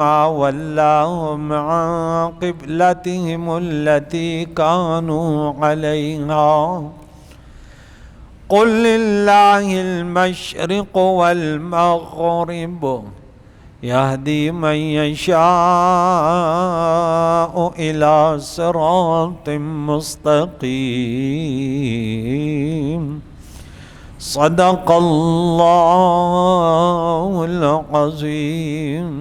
ما ولاهم عن قبلتهم التي كانوا عليها قل لله المشرق والمغرب يهدي من يشاء إلى صراط مستقيم صدق اللہ العظیم۔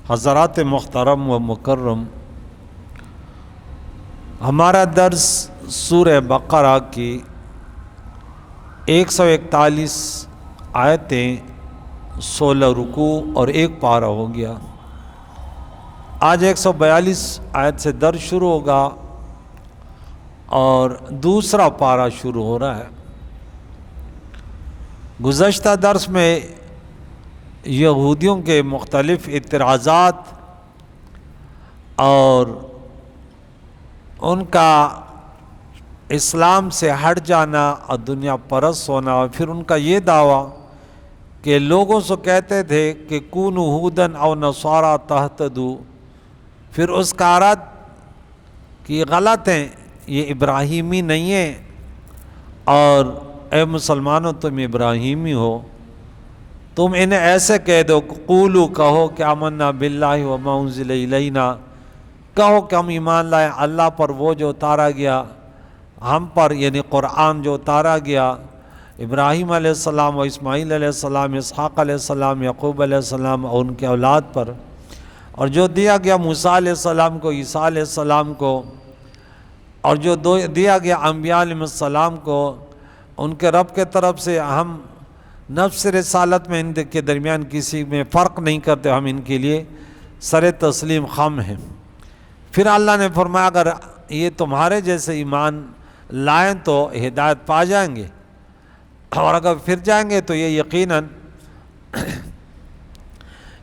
حضرات محترم و مکرم، ہمارا درس سورہ بقرہ کی 141 آیتیں، 16 رکوع اور 1 پارہ ہو گیا۔ آج 142 آیت سے درس شروع ہوگا اور دوسرا پارہ شروع ہو رہا ہے۔ گزشتہ درس میں یہودیوں کے مختلف اعتراضات اور ان کا اسلام سے ہٹ جانا اور دنیا پرست ہونا، اور پھر ان کا یہ دعویٰ کہ لوگوں سے کہتے تھے کہ کونوا ھوداً او نصارا تہتدوا، پھر اس کا رد کہ یہ غلط ہیں، یہ ابراہیمی نہیں ہیں، اور اے مسلمانوں تم ابراہیمی ہو۔ تم انہیں ایسے کہہ دو، قولو کہو کہ آمنا باللہ وما انزل الینا، کہو کہ ہم ایمان لائے اللہ پر وہ جو اتارا گیا ہم پر، یعنی قرآن جو اتارا گیا ابراہیم علیہ السلام و اسماعیل علیہ السلام، اسحاق علیہ السلام، یعقوب علیہ السلام اور ان کے اولاد پر، اور جو دیا گیا موسیٰ علیہ السلام کو، عیسیٰ علیہ السلام کو، اور جو دیا گیا انبیاء علیہ السلام کو، ان کے رب کے طرف سے۔ ہم نفس رسالت میں ان کے درمیان کسی میں فرق نہیں کرتے، ہم ان کے لیے سر تسلیم خم ہیں۔ پھر اللہ نے فرمایا اگر یہ تمہارے جیسے ایمان لائیں تو ہدایت پا جائیں گے، اور اگر پھر جائیں گے تو یہ یقیناً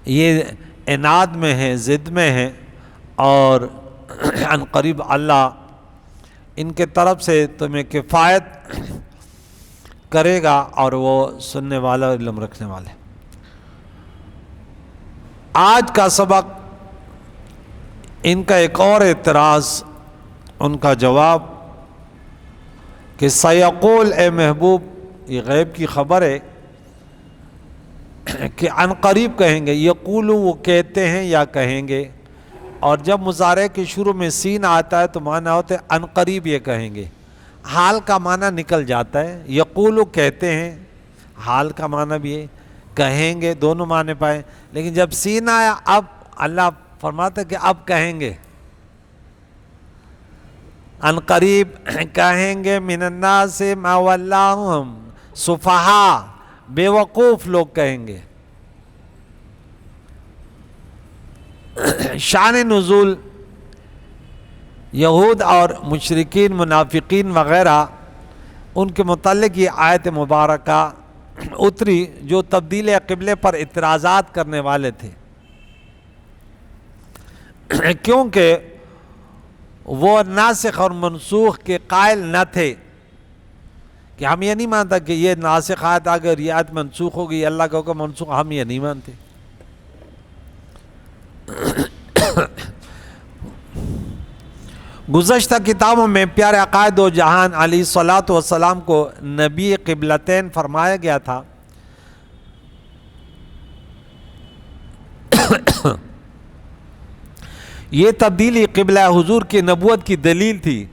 یہ عناد میں ہیں، ضد میں ہیں، اور ان قریب اللہ ان کے طرف سے تمہیں کفایت کرے گا، اور وہ سننے والا علم رکھنے والے۔ آج کا سبق ان کا ایک اور اعتراض، ان کا جواب کہ سیقول، اے محبوب، یہ غیب کی خبر ہے کہ عن قریب کہیں گے۔ یقولو وہ کہتے ہیں یا کہیں گے، اور جب مضارع کے شروع میں سین آتا ہے تو معنی ہوتا ہے عن قریب یہ کہیں گے، حال کا معنی نکل جاتا ہے۔ یقولو کہتے ہیں، حال کا معنی بھی ہے، کہیں گے، دونوں معنی پائیں، لیکن جب سین آیا اب اللہ فرماتا ہے کہ اب کہیں گے۔ عن قریب کہیں گے، من الناس ما ولاہم، سفہا بے وقوف لوگ کہیں گے۔ شان نزول یہود اور مشرکین، منافقین وغیرہ، ان کے متعلق یہ آیت مبارکہ اتری جو تبدیل قبلے پر اعتراضات کرنے والے تھے، کیونکہ وہ ناسخ اور منسوخ کے قائل نہ تھے، کہ ہم یہ نہیں مانتا کہ یہ ناسخ آیت اگر یہ آیت منسوخ ہوگی، اللہ کا حکم منسوخ، ہم یہ نہیں مانتے۔ گزشتہ کتابوں میں پیارے عقائد دو جہان علیہ الصلاۃ والسلام کو نبی قبلتین فرمایا گیا تھا۔ یہ تبدیلی قبلہ حضور کی نبوت کی دلیل تھی،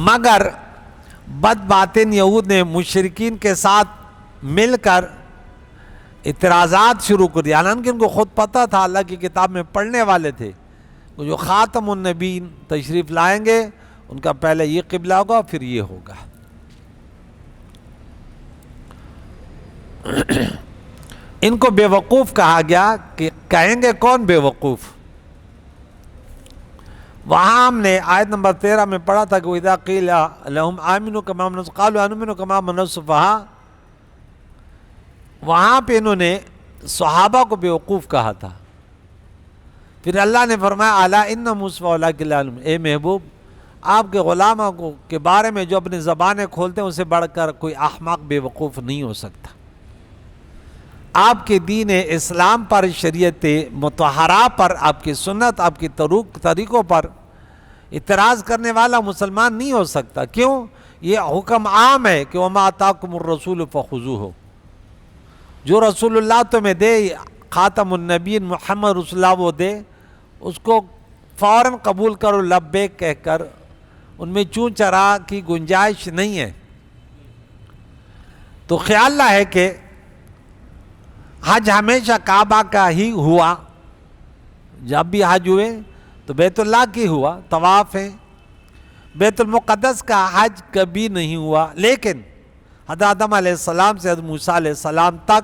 مگر بد باطن یہود نے مشرکین کے ساتھ مل کر اعتراضات شروع کر دیا، حالانکہ ان کو خود پتہ تھا، اللہ کی کتاب میں پڑھنے والے تھے، جو خاتم النبیین تشریف لائیں گے ان کا پہلے یہ قبلہ ہوگا پھر یہ ہوگا۔ ان کو بے وقوف کہا گیا، کہ کہیں گے کون بے وقوف؟ وہاں ہم نے آیت نمبر 13 میں پڑھا تھا کہ وَإِذَا قِيلَ لَهُمْ آمِنُوا كَمَا آمَنَ النَّاسُ قَالُوا أَنُؤْمِنُ كَمَا آمَنَ السُّفَهَاءُ، وہاں پہ انہوں نے صحابہ کو بے وقوف کہا تھا۔ پھر اللہ نے فرمایا الا انہم مصطفی ولکن لا یعلمون، اے محبوب آپ کے غلاموں کے بارے میں جو اپنی زبانیں کھولتے ہیں اسے بڑھ کر کوئی احمق بے وقوف نہیں ہو سکتا۔ آپ کے دین اسلام پر، شریعت مطہرہ پر، آپ کی سنت، آپ کی طریقوں پر اعتراض کرنے والا مسلمان نہیں ہو سکتا۔ کیوں؟ یہ حکم عام ہے کہ وَمَا آتَاكُمُ الرَّسُولُ فَخُذُوهُ، جو رسول اللہ تمہیں دے، خاتم النبیین محمد رسول اللہ وہ دے، اس کو فوراً قبول کرو لبیک کہہ کر، ان میں چون چرا کی گنجائش نہیں ہے۔ تو خیال ہے کہ حج ہمیشہ کعبہ کا ہی ہوا، جب بھی حج ہوئے تو بیت اللہ کی ہوا، طواف ہے۔ بیت المقدس کا حج کبھی نہیں ہوا، لیکن حضرت آدم علیہ السلام سے حضرت موسیٰ علیہ السلام تک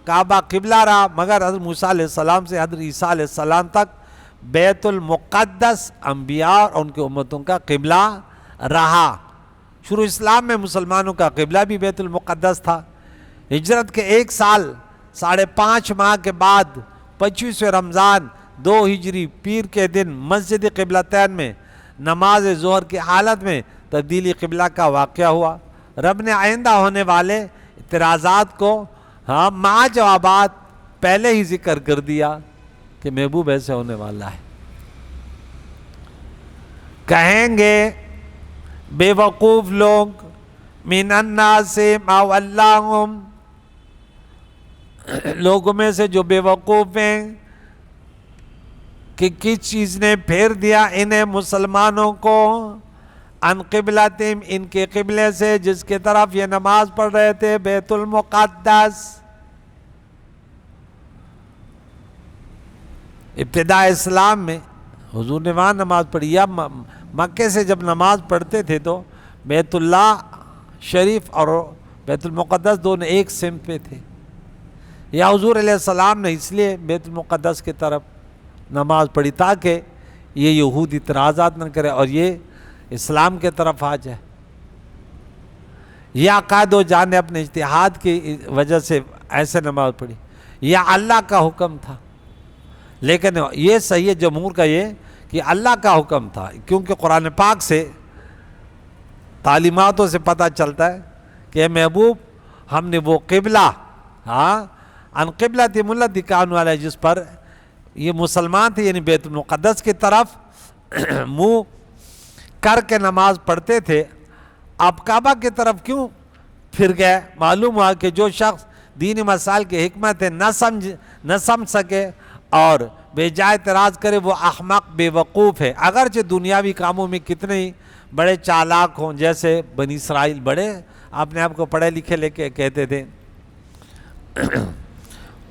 کعبہ قبلہ رہا، مگر حضرت موسیٰ علیہ السلام سے حضرت عیسیٰ علیہ السلام تک بیت المقدس انبیاء اور ان کی امتوں کا قبلہ رہا۔ شروع اسلام میں مسلمانوں کا قبلہ بھی بیت المقدس تھا۔ ہجرت کے 1 سال 5.5 ماہ کے بعد 25 رمضان 2 ہجری پیر کے دن مسجد قبلتین میں نماز ظہر کی حالت میں تبدیلی قبلہ کا واقعہ ہوا۔ رب نے آئندہ ہونے والے اعتراضات کو مع جوابات پہلے ہی ذکر کر دیا کہ محبوب ایسے ہونے والا ہے۔ کہیں گے بے وقوف لوگ، من الناس ما ولاہم، لوگوں میں سے جو بے وقوف ہیں، کہ کس چیز نے پھیر دیا انہیں مسلمانوں کو، ان قبلتہم، ان کے قبلے سے جس کی طرف یہ نماز پڑھ رہے تھے، بیت المقدس۔ ابتداء اسلام میں حضور نے وہاں نماز پڑھی، یا مکے سے جب نماز پڑھتے تھے تو بیت اللہ شریف اور بیت المقدس دونوں ایک سمت پہ تھے، یا حضور علیہ السلام نے اس لیے بیت المقدس کی طرف نماز پڑھی تاکہ یہ یہود اعتراضات نہ کرے اور یہ اسلام کے طرف آ جائے، یا عقائد و جان نے اپنے اجتہاد کی وجہ سے ایسے نماز پڑھی، یا اللہ کا حکم تھا۔ لیکن یہ صحیح ہے جمہور کا یہ کہ اللہ کا حکم تھا، کیونکہ قرآن پاک سے تعلیماتوں سے پتہ چلتا ہے کہ اے محبوب ہم نے وہ قبلہ ان قبلتہم التی کانوا علیہا، جس پر یہ مسلمان تھے، یعنی بیت المقدس کی طرف منہ کر کے نماز پڑھتے تھے، اب کعبہ کی طرف کیوں پھر گئے؟ معلوم ہوا کہ جو شخص دینی مسائل کی حکمت نہ سمجھ سکے اور بے جائے اعتراض کرے وہ احمق بے وقوف ہے، اگرچہ دنیاوی کاموں میں کتنے ہی بڑے چالاک ہوں، جیسے بنی اسرائیل بڑے اپنے آپ کو پڑھے لکھے لے کے کہتے تھے۔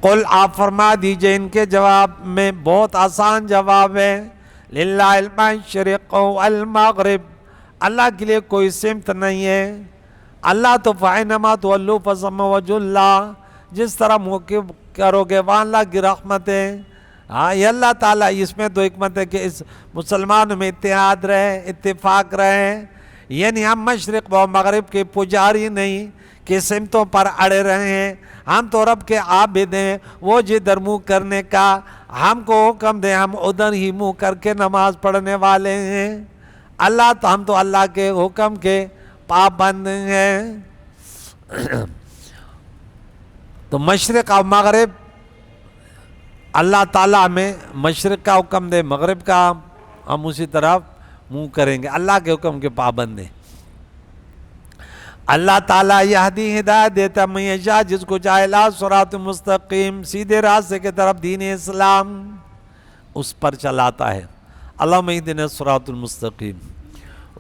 قل، آپ فرما دیجئے ان کے جواب میں بہت آسان جواب ہے، للہ المشرق والمغرب، اللہ کے لیے کوئی سمت نہیں ہے، اللہ تو فَإِنَّمَا تُوَلُّوا فَثَمَّ وَجْهُ اللَّهِ، جس طرح موقف کرو گے وہاں اللہ کی رحمت ہے۔ یہ اللہ تعالیٰ، اس میں تو حکمت ہے کہ اس مسلمانوں میں اتحاد رہے، اتفاق رہے، یعنی ہم مشرق و مغرب کے پجاری نہیں کہ سمتوں پر اڑے رہے ہیں، ہم تو رب کے عابد ہیں، وہ جدھر منہ کرنے کا ہم کو حکم دے ہم ادھر ہی منہ کر کے نماز پڑھنے والے ہیں، ہم تو اللہ کے حکم کے پابند ہیں۔ تو مشرق اور مغرب، اللہ تعالیٰ ہمیں مشرق کا حکم دے، مغرب کا ہم اسی طرف منہ کریں گے، اللہ کے حکم کے پابند ہیں۔ اللہ تعالیٰ یہدی ہدایت دیتا من یشاء، جس کو چاہے، الی صراط مستقیم، سیدھے راستے کی طرف، دین اسلام اس پر چلاتا ہے۔ اللہم اہدنا الصراط المستقیم۔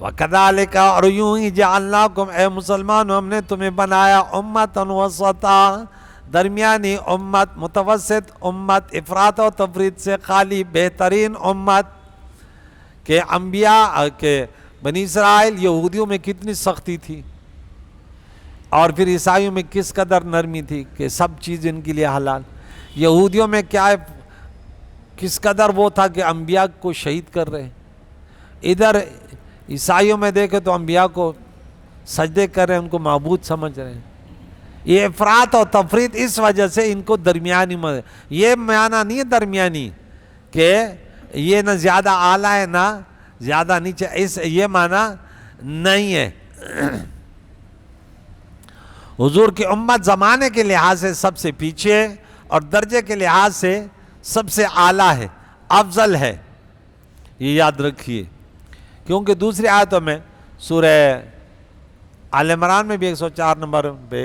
وَكَذَلِكَ، اور یوں ہی، جعلناکم، اے مسلمان ہم نے تمہیں بنایا امتا وسطا، درمیانی امت، متوسط امت، افراط و تفریط سے خالی بہترین امت۔ کہ انبیاء کے بنی اسرائیل یہودیوں میں کتنی سختی تھی اور پھر عیسائیوں میں کس قدر نرمی تھی کہ سب چیز ان کے لیے حلال۔ یہودیوں میں کیا کس قدر وہ تھا کہ انبیاء کو شہید کر رہے، ادھر عیسائیوں میں دیکھے تو انبیاء کو سجدے کر رہے ہیں، ان کو معبود سمجھ رہے ہیں۔ یہ افراط اور تفریط اس وجہ سے ان کو درمیانی یہ معنی نہیں ہے درمیانی کہ یہ نہ زیادہ اعلیٰ ہے نہ زیادہ نیچے، یہ معنی نہیں ہے۔ حضور کی امت زمانے کے لحاظ سے سب سے پیچھے ہے اور درجے کے لحاظ سے سب سے اعلیٰ ہے، افضل ہے، یہ یاد رکھیے۔ کیونکہ دوسری آیتوں میں سورہ آل عمران میں بھی 104 نمبر پہ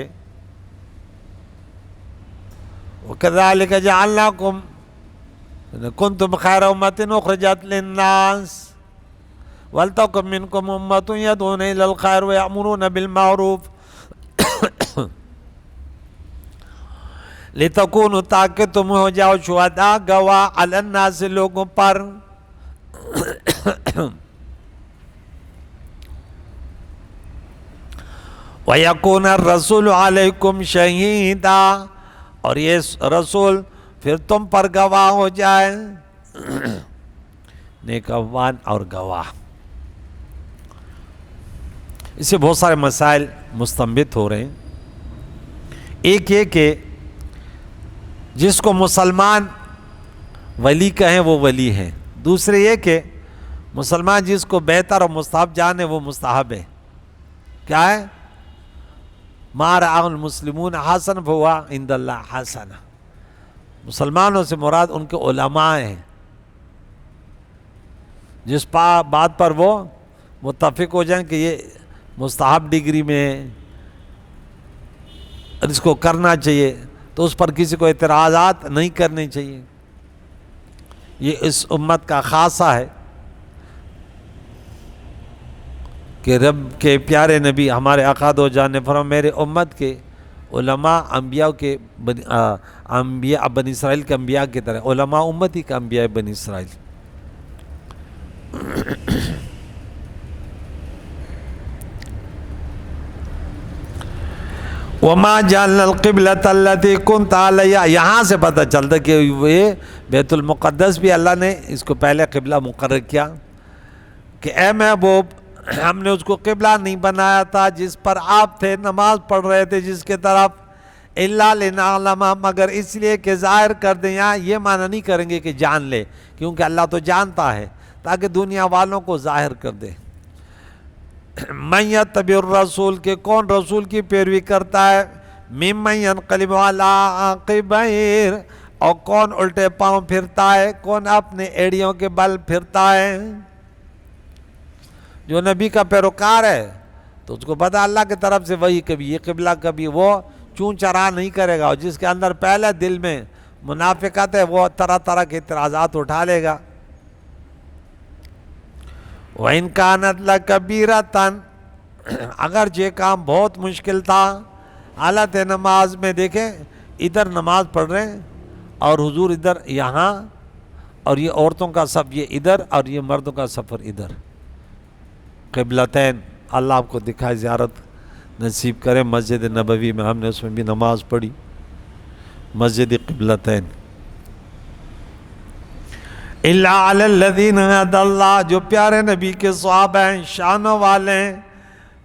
وَكَذَلِكَ جَعَلْنَاكُمْ كُنْتُمْ خَيْرَ أُمَّةٍ أُخْرِجَتْ لِلنَّاسِ وَلْتَكُن مِّنكُمْ أُمَّةٌ يَدْعُونَ إِلَى الْخَيْرِ وَيَأْمُرُونَ بِالْمَعْرُوفِ لِتَكُونُوا تاکہ تم ہو جاؤ شہداء گواہ علی الناس لوگوں پر، وَيَكُونَ الرَّسُولُ عَلَيْكُمْ شَهِيدًا، اور یہ رسول پھر تم پر گواہ ہو جائے، نیکوان اور گواہ۔ اس سے بہت سارے مسائل مستنبط ہو رہے ہیں۔ ایک یہ کہ جس کو مسلمان ولی کہیں وہ ولی ہے، دوسرے یہ کہ مسلمان جس کو بہتر اور مستحب جانے وہ مستحب ہے۔ کیا ہے؟ ما رآہ المسلمون حسن فہو عند اللہ حسن، مسلمانوں سے مراد ان کے علماء ہیں، جس بات پر وہ متفق ہو جائیں کہ یہ مستحب ڈگری میں اس کو کرنا چاہیے، تو اس پر کسی کو اعتراضات نہیں کرنے چاہیے۔ یہ اس امت کا خاصہ ہے کہ رب کے پیارے نبی ہمارے آقا دو جان نے فرمایا میرے امت کے علماء انبیاء کے انبیاء بنی اسرائیل کے انبیاء کی طرح، علماء امتی کا انبیاء بنی اسرائیل۔ وَمَا جَعَلْنَا الْقِبْلَةَ الَّتِي كُنْتَ عَلَيْهَا، یہاں سے پتہ چلتا کہ یہ بیت المقدس بھی اللہ نے اس کو پہلے قبلہ مقرر کیا کہ اے محبوب ہم نے اس کو قبلہ نہیں بنایا تھا جس پر آپ تھے، نماز پڑھ رہے تھے جس کے طرف، إِلَّا لِنَعْلَمَ، مگر اس لیے کہ ظاہر کر دیں، یہاں یہ معنی نہیں کریں گے کہ جان لے، کیونکہ اللہ تو جانتا ہے، تاکہ دنیا والوں کو ظاہر کر دے۔ مَن يَتَّبِعِ الرَّسُولَ کہ کون رسول کی پیروی کرتا ہے، مِمَّن يَنْقَلِبُ عَلَىٰ عَقِبَيْهِ، اور کون الٹے پاؤں پھرتا ہے، کون اپنے ایڑیوں کے بل پھرتا ہے۔ جو نبی کا پیروکار ہے تو اس کو پتہ اللہ کی طرف سے وہی، کبھی یہ قبلہ کبھی وہ چون چرا نہیں کرے گا، اور جس کے اندر پہلے دل میں منافقت ہے وہ طرح طرح کے اعتراضات اٹھا لے گا۔ وَإِنْ كَانَتْ لَكَبِيرَةً، اگر یہ کام بہت مشکل تھا، حالت نماز میں دیکھیں ادھر نماز پڑھ رہے ہیں اور حضور ادھر یہاں، اور یہ عورتوں کا صف یہ ادھر اور یہ مردوں کا سفر ادھر، قبلتین۔ اللہ آپ کو دکھائے، زیارت نصیب کرے مسجد نبوی میں، ہم نے اس میں بھی نماز پڑھی، مسجد قبلتین۔ إِلَّا عَلَى الَّذِينَ هَدَى اللَّهُ، جو پیارے نبی کے صحابہ ہیں، شانوں والے ہیں،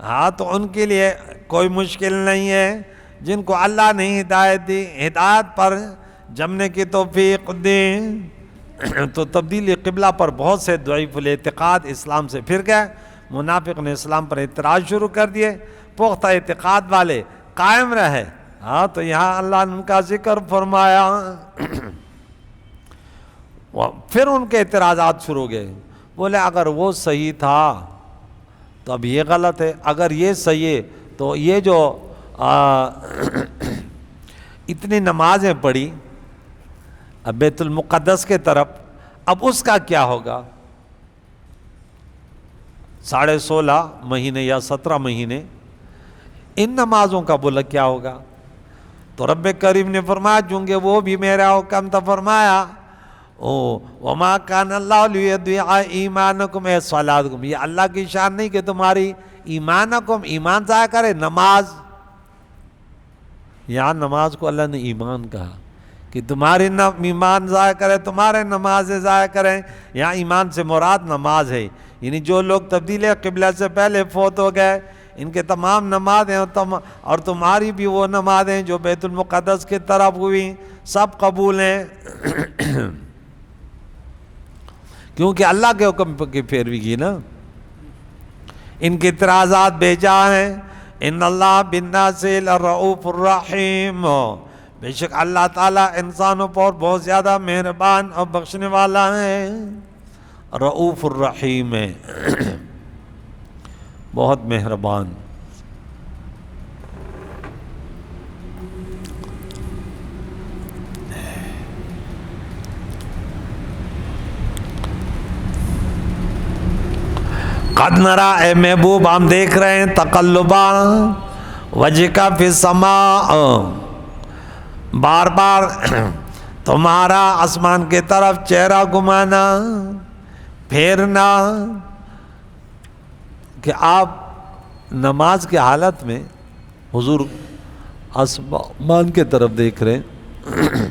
ہاں تو ان کے لیے کوئی مشکل نہیں ہے، جن کو اللہ نے ہدایت دی، ہدایت پر جمنے کی توفیق دی۔ تو تبدیلی قبلہ پر بہت سے ضعیف الاعتقاد اسلام سے پھر گئے، منافق نے اسلام پر اعتراض شروع کر دیے، پختہ اعتقاد والے قائم رہے۔ ہاں تو یہاں اللہ نے ان کا ذکر فرمایا، پھر ان کے اعتراضات شروع ہو گئے، بولے اگر وہ صحیح تھا تو اب یہ غلط ہے، اگر یہ صحیح ہے تو یہ جو اتنی نمازیں پڑھی اب بیت المقدس کے طرف، اب اس کا کیا ہوگا؟ 16.5 مہینے یا 17 مہینے ان نمازوں کا بولا کیا ہوگا؟ تو رب کریم نے فرمایا چونکہ وہ بھی میرا حکم تھا، فرمایا وَمَا كَانَ اللَّهُ لِيُضِيعَ إِيمَانَكُمْ صَلَاتَكُمْ، یہ اللہ کی شان نہیں کہ تمہاری ایمانکم ایمان ضائع کرے، نماز، یہاں نماز کو اللہ نے ایمان کہا کہ تمہاری ایمان ضائع کرے، تمہارے نمازیں ضائع کریں، یہاں ایمان سے مراد نماز ہے، یعنی جو لوگ تبدیل قبلہ سے پہلے فوت ہو گئے ان کے تمام نمازیں اور تمہاری بھی وہ نمازیں جو بیت المقدس کی طرف ہوئی سب قبول ہیں، کیونکہ اللہ کے حکم کی پیروی کی نا۔ ان کے اعتراضات بے جا ہیں، ان اللہ بالناس لرؤوف الرحیم، بے شک اللہ تعالیٰ انسانوں پر بہت زیادہ مہربان اور بخشنے والا ہے، رؤوف الرحیم ہے، بہت مہربان۔ قد نرا، اے محبوب ہم دیکھ رہے ہیں، تقلبا وجہ کا فی السماء، بار بار تمہارا آسمان کی طرف چہرہ گھمانا، پھیرنا، کہ آپ نماز کی حالت میں حضور آسمان کی طرف دیکھ رہے ہیں۔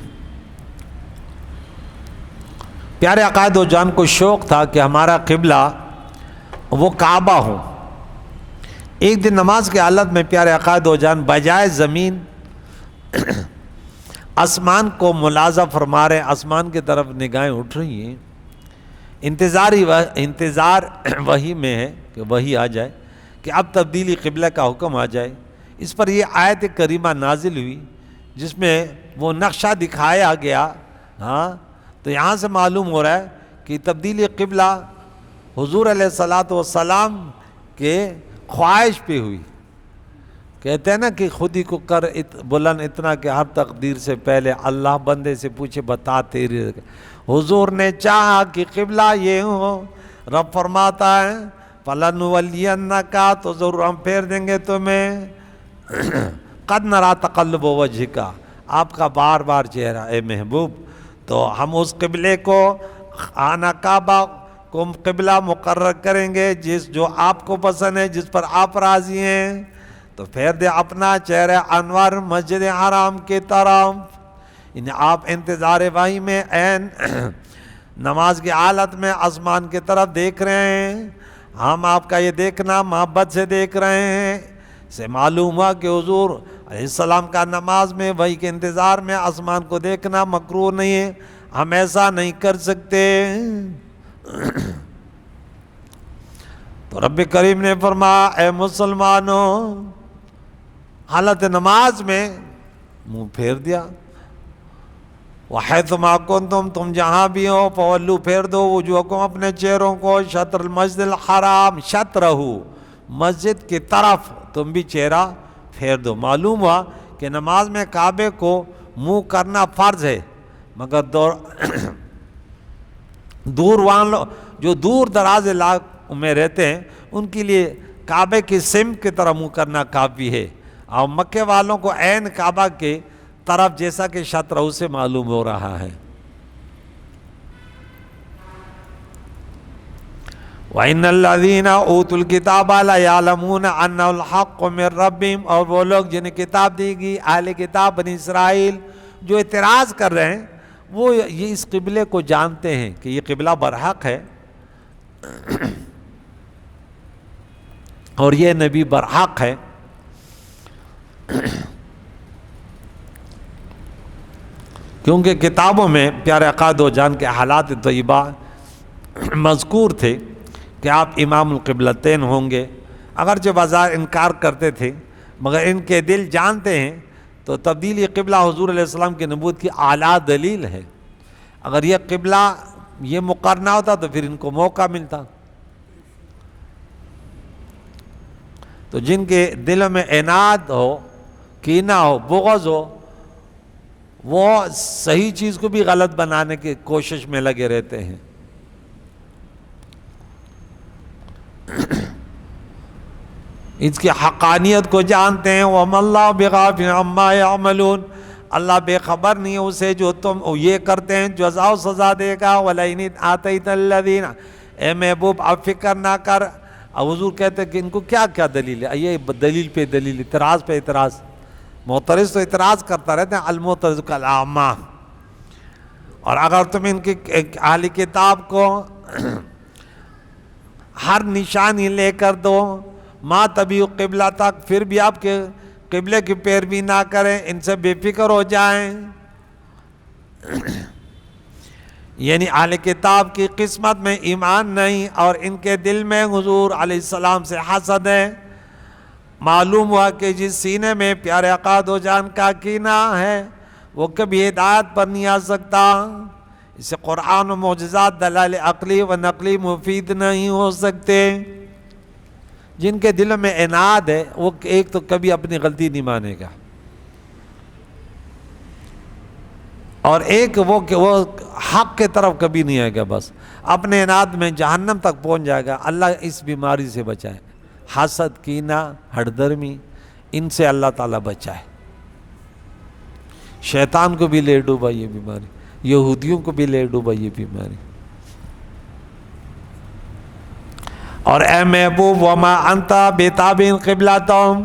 پیارے عقائد و جان کو شوق تھا کہ ہمارا قبلہ وہ کعبہ ہو۔ ایک دن نماز کی حالت میں پیارے عقائد و جان بجائے زمین آسمان کو ملاحظہ فرما رہے، آسمان کی طرف نگاہیں اٹھ رہی ہیں، انتظار وحی میں ہے کہ وحی آ جائے کہ اب تبدیلی قبلہ کا حکم آ جائے۔ اس پر یہ آیت کریمہ نازل ہوئی جس میں وہ نقشہ دکھایا گیا۔ ہاں، تو یہاں سے معلوم ہو رہا ہے کہ تبدیلی قبلہ حضور علیہ الصلاۃ والسلام کے خواہش پہ ہوئی۔ کہتے ہیں نا کہ خود ہی کو کر بلند اتنا کہ ہر تقدیر سے پہلے اللہ بندے سے پوچھے بتا تیری، حضور نے چاہا کہ قبلہ یہ ہو، رب فرماتا ہے فَلَنُوَلِّيَنَّكَ، تو ضرور ہم پھیر دیں گے تمہیں، قد نرا تقلب وجهک، آپ کا بار بار چہرہ اے محبوب، تو ہم اس قبلے کو، خانہ کعبہ کو قبلہ مقرر کریں گے جو آپ کو پسند ہے، جس پر آپ راضی ہیں، تو پھیر دے اپنا چہرہ انوار مسجد حرام کی طرف۔ آپ انتظار وحی میں عین نماز کی حالت میں آسمان کی طرف دیکھ رہے ہیں، ہم آپ کا یہ دیکھنا محبت سے دیکھ رہے ہیں، سے معلوم ہوا کہ حضور علیہ السلام کا نماز میں وحی کے انتظار میں آسمان کو دیکھنا مکروہ نہیں ہے، ہم ایسا نہیں کر سکتے۔ تو رب کریم نے فرمایا اے مسلمانوں، حالت نماز میں منہ پھیر دیا، وَحَيْثُمَا كُنْتُمْ، تم جہاں بھی ہو، فَوَلُّوا، پھیر دو وجوہکم، اپنے چہروں کو، شطر المسجد الحرام، شطرہ، مسجد کی طرف تم بھی چہرہ پھیر دو۔ معلوم ہوا کہ نماز میں کعبے کو منہ کرنا فرض ہے، مگر دور والوں جو دور دراز علاقوں میں رہتے ہیں ان کے لیے کعبے کی سمت کی طرف منہ کرنا کافی ہے، اور مکے والوں کو عین کعبہ کے طرف جیسا کہ شطرہ سے معلوم ہو رہا ہے۔ وَإِنَّ الَّذِينَ أُوتُوا الْكِتَابَ لَيَعْلَمُونَ أَنَّهُ الْحَقُّ مِنْ رَبِّهِمْ، اور وہ لوگ جنہیں کتاب دی گئی، اہل کتاب بنی اسرائیل، جو اعتراض کر رہے ہیں، وہ یہ اس قبلے کو جانتے ہیں کہ یہ قبلہ برحق ہے اور یہ نبی برحق ہے۔ کیونکہ کتابوں میں پیارے عقائد و جان کے حالات طیبہ مذکور تھے کہ آپ امام القبلتین ہوں گے، اگرچہ بظاہر انکار کرتے تھے مگر ان کے دل جانتے ہیں، تو تبدیلی قبلہ حضور علیہ السلام کی نبوت کی اعلیٰ دلیل ہے۔ اگر یہ قبلہ یہ مقرر ہوتا تو پھر ان کو موقع ملتا۔ تو جن کے دلوں میں عناد ہو، کینہ ہو، بغض ہو، وہ صحیح چیز کو بھی غلط بنانے کی کوشش میں لگے رہتے ہیں۔ اس کی حقانیت کو جانتے ہیں، وَمَا اللَّهُ بِغَافِلٍ عَمَّا يَعْمَلُونَ، اللہ بے خبر نہیں ہے اسے جو تم یہ کرتے ہیں، جزا و سزا دے گا۔ وَلَئِنِ آتَيْتَ الَّذِينَ، اے محبوب اب فکر نہ کر۔ اب حضور کہتے ہیں کہ ان کو کیا کیا دلیل ہے، یہ دلیل پہ دلیل، اعتراض پہ اعتراض۔ معترض تو اعتراض کرتا رہتے ہیں، المعترض کالأعمى۔ اور اگر تم ان کی اہل کتاب کو ہر نشانی لے کر دو، ما تبیع قبلہ تک، پھر بھی آپ کے قبلے کی پیروی نہ کریں، ان سے بے فکر ہو جائیں، یعنی اہل کتاب کی قسمت میں ایمان نہیں اور ان کے دل میں حضور علیہ السلام سے حسد ہے، معلوم ہوا کہ جس سینے میں پیارے آقا دو جان کا کینہ ہے وہ کبھی ہدایت پر نہیں آ سکتا. اسے قرآن و معجزات دلائل عقلی و نقلی مفید نہیں ہو سکتے. جن کے دلوں میں عناد ہے وہ ایک تو کبھی اپنی غلطی نہیں مانے گا، اور ایک وہ کہ وہ حق کے طرف کبھی نہیں آئے گا، بس اپنے عناد میں جہنم تک پہنچ جائے گا. اللہ اس بیماری سے بچائے، حسد، کینہ، ہردرمی، ان سے اللہ تعالیٰ بچائے. شیطان کو بھی لے ڈوبا یہ بیماری، یہودیوں کو بھی لے ڈوبا یہ بیماری. اور اے محبوب وما انت بتابع قبلتہم،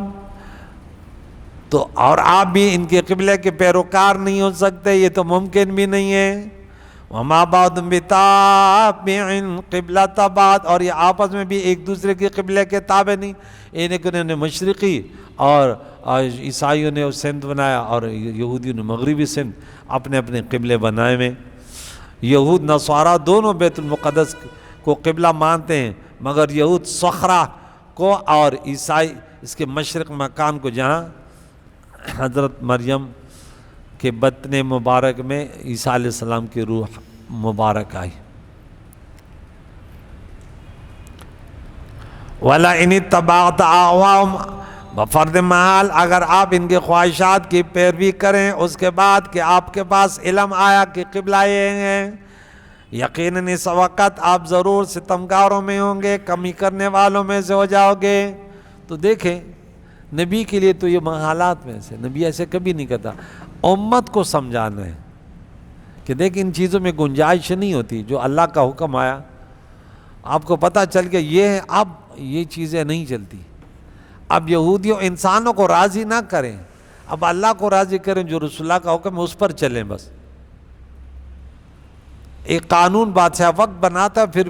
تو اور آپ بھی ان کے قبلے کے پیروکار نہیں ہو سکتے، یہ تو ممکن بھی نہیں ہے. وما بعض بتابع قبلۃ بعض، اور یہ آپس میں بھی ایک دوسرے کے قبلے کے تابع نہیں. انہوں نے مشرقی اور عیسائیوں نے سندھ بنایا اور یہودیوں نے مغربی سندھ اپنے اپنے قبلے بنائے میں. یہود نصارہ دونوں بیت المقدس کو قبلہ مانتے ہیں، مگر یہود صخرہ کو اور عیسائی اس کے مشرق مکان کو، جہاں حضرت مریم کے بطن مبارک میں عیسیٰ علیہ السلام کی روح مبارک آئی. وَلَئِنِ اتَّبَعْتَ أَهْوَاءَهُمْ، بفرض محال اگر آپ ان کے خواہشات کی پیروی کریں اس کے بعد کہ آپ کے پاس علم آیا کہ قبلہ یہ ہیں، یقیناً اس وقت آپ ضرور ستمگاروں میں ہوں گے، کمی کرنے والوں میں سے ہو جاؤ گے. تو دیکھیں نبی کے لیے تو یہ حالات میں سے، نبی ایسے کبھی نہیں کرتا. امت کو سمجھانا ہے کہ دیکھ ان چیزوں میں گنجائش نہیں ہوتی. جو اللہ کا حکم آیا آپ کو پتہ چل گیا یہ اب یہ چیزیں نہیں چلتی. اب یہودیوں انسانوں کو راضی نہ کریں، اب اللہ کو راضی کریں، جو رسول اللہ کا حکم ہے اس پر چلیں. بس ایک قانون بادشاہ وقت بناتا ہے، پھر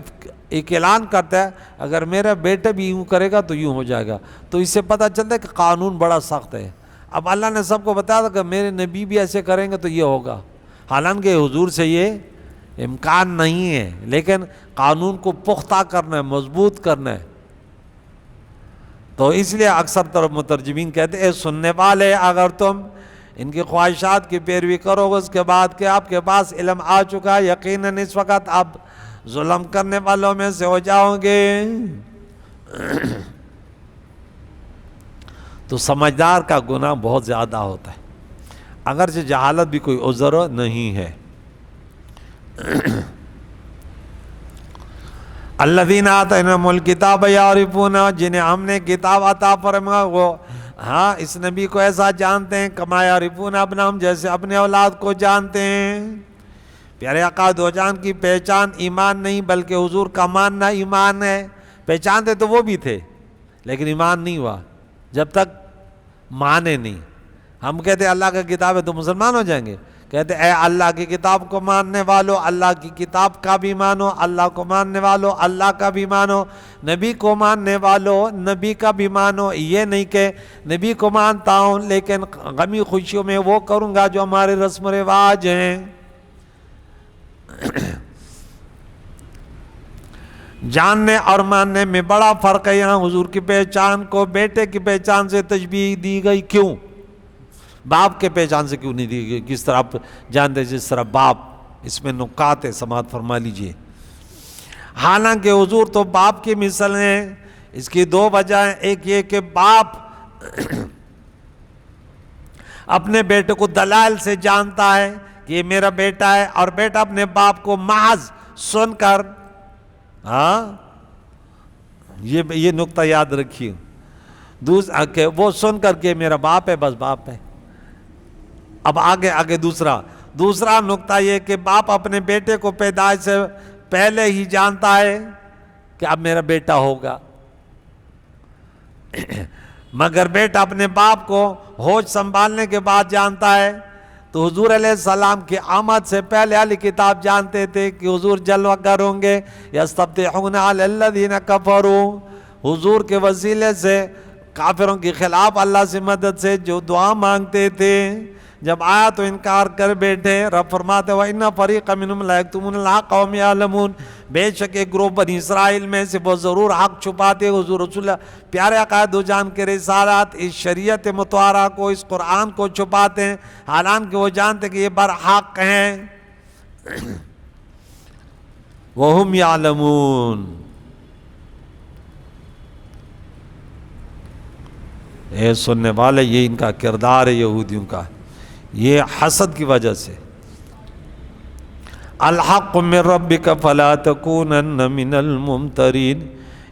ایک اعلان کرتا ہے اگر میرا بیٹا بھی یوں کرے گا تو یوں ہو جائے گا. تو اس سے پتہ چلتا ہے کہ قانون بڑا سخت ہے. اب اللہ نے سب کو بتایا تھا کہ میرے نبی بھی ایسے کریں گے تو یہ ہوگا، حالانکہ حضور سے یہ امکان نہیں ہے، لیکن قانون کو پختہ کرنا ہے، مضبوط کرنا ہے. تو اس لیے اکثر طرف مترجمین کہتے ہیں اے سننے والے اگر تم ان کی خواہشات کی پیروی کرو گے اس کے بعد کہ آپ کے پاس علم آ چکا، یقیناً اس وقت آپ ظلم کرنے والوں میں سے ہو جاؤ گے. تو سمجھدار کا گناہ بہت زیادہ ہوتا ہے، اگرچہ جہالت بھی کوئی عذر نہیں ہے. الذین آتیناہم الکتاب یعرفون، جنہیں ہم نے کتاب عطا فرمایا وہ اس نبی کو ایسا جانتے ہیں کما یعرفون ابناہم، جیسے اپنے اولاد کو جانتے ہیں. پیارے آقا دو جان کی پہچان ایمان نہیں بلکہ حضور کا ماننا ایمان ہے. پہچانتے تو وہ بھی تھے لیکن ایمان نہیں ہوا جب تک مانے نہیں. ہم کہتے اللہ کا کتاب ہے تو مسلمان ہو جائیں گے، کہتے اے اللہ کی کتاب کو ماننے والو اللہ کی کتاب کا بھی مانو، اللہ کو ماننے والو اللہ کا بھی مانو، نبی کو ماننے والو نبی کا بھی مانو. یہ نہیں کہ نبی کو مانتا ہوں لیکن غمی خوشیوں میں وہ کروں گا جو ہمارے رسم و رواج ہیں. جاننے اور ماننے میں بڑا فرق ہے. یہاں حضور کی پہچان کو بیٹے کی پہچان سے تشبیہ دی گئی، کیوں؟ باپ کے پہچان سے کیوں نہیں دی گئی؟ کس طرح آپ جانتے جس طرح باپ، اس میں نکات ہے، سماعت فرما لیجئے. حالانکہ حضور تو باپ کی مثل ہیں. اس کی دو وجہ ہیں، ایک یہ کہ باپ اپنے بیٹے کو دلائل سے جانتا ہے کہ یہ میرا بیٹا ہے، اور بیٹا اپنے باپ کو محض سن کر، یہ نقطہ یاد رکھیے، دوسرا کہ وہ سن کر کے میرا باپ ہے، بس باپ ہے. اب آگے دوسرا نقطہ یہ کہ باپ اپنے بیٹے کو پیدائش سے پہلے ہی جانتا ہے کہ اب میرا بیٹا ہوگا، مگر بیٹا اپنے باپ کو ہوش سنبھالنے کے بعد جانتا ہے. تو حضور علیہ السلام کی آمد سے پہلے اہل کتاب جانتے تھے کہ حضور جلوہ گر ہوں گے. یستفتحون علی الذین کفروا، حضور کے وسیلے سے کافروں کے خلاف اللہ سے مدد سے جو دعا مانگتے تھے، جب آیا تو انکار کر بیٹھے. رب فرماتے وَإِنَّ فَرِيقًا مِّنْهُمْ لَيَكْتُمُونَ الْحَقَّ وَهُمْ يَعْلَمُونَ، بے شک ایک گروہ بنی اسرائیل میں سے وہ ضرور حق چھپاتے، حضور رسول اللہ پیارے عقائد و جان کے رسالات، اس شریعت مطہرہ کو، اس قرآن کو چھپاتے ہیں، حالانکہ وہ جانتے کہ یہ برحق ہیں۔ وَهُمْ يَعْلَمُونَ۔ اے سننے والے، یہ ان کا کردار ہے یہودیوں کا، یہ حسد کی وجہ سے۔ الحق من ربک فلا تکونن من الممترین،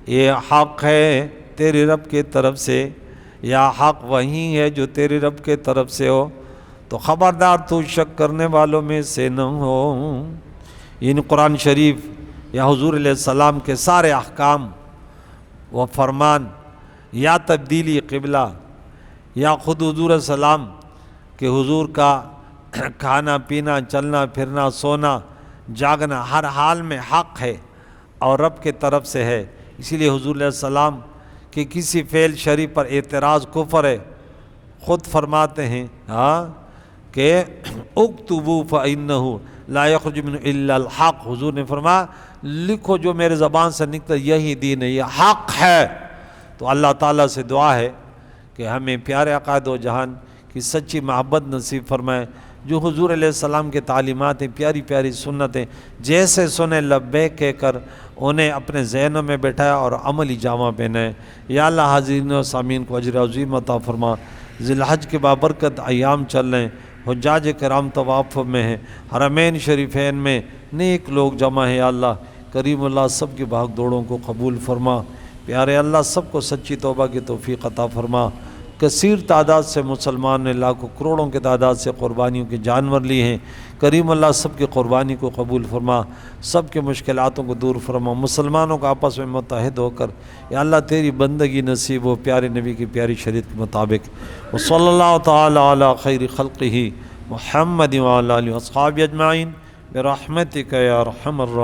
یہ حق ہے تیرے رب کی طرف سے، یا حق وہی ہے جو تیرے رب کے طرف سے ہو، تو خبردار تو شک کرنے والوں میں سے نہ ہو۔ ان قرآن شریف یا حضور علیہ السلام کے سارے احکام و فرمان، یا تبدیلی قبلہ، یا خود حضور علیہ السلام کہ حضور کا کھانا پینا، چلنا پھرنا، سونا جاگنا ہر حال میں حق ہے اور رب کے طرف سے ہے۔ اسی لیے حضور علیہ السلام کہ کسی فعل شرعی پر اعتراض کفر ہے، خود فرماتے ہیں کہ اکتبوا فإنہ لا یخرج منہ الا الحق، حضور نے فرمایا لکھو جو میرے زبان سے نکلتا یہی دین ہے، یہ حق ہے۔ تو اللہ تعالیٰ سے دعا ہے کہ ہمیں پیارے عقائد و جہان کی سچی محبت نصیب فرمائے، جو حضور علیہ السلام کے تعلیمات ہیں، پیاری پیاری سنتیں جیسے سنیں لبیک کہہ کر انہیں اپنے ذہنوں میں بٹھایا اور عملی جامہ پہنائے۔ یا اللہ حاضرین و سامعین کو اجر عظیم عطا فرما۔ ذی الحج کے بابرکت ایام چل رہے ہیں، حجاج کرام طواف میں ہیں، حرمین شریفین میں نیک لوگ جمع ہیں۔ یا اللہ کریم اللہ سب کی بھاگ دوڑوں کو قبول فرما۔ پیارے اللہ سب کو سچی توبہ کی توفیق عطا فرما۔ کثیر تعداد سے مسلمان نے لاکھوں کروڑوں کے تعداد سے قربانیوں کے جانور لیے ہیں، کریم اللہ سب کی قربانی کو قبول فرما، سب کے مشکلاتوں کو دور فرما، مسلمانوں کو آپس میں متحد ہو کر یا اللہ تیری بندگی نصیب ہو پیارے نبی کی پیاری شریعت کے مطابق۔ وصلی اللہ تعالی علی خیر خلقہ محمد وعلی آلہ واصحابہ اجمعین برحمتک یا ارحم الراحمین۔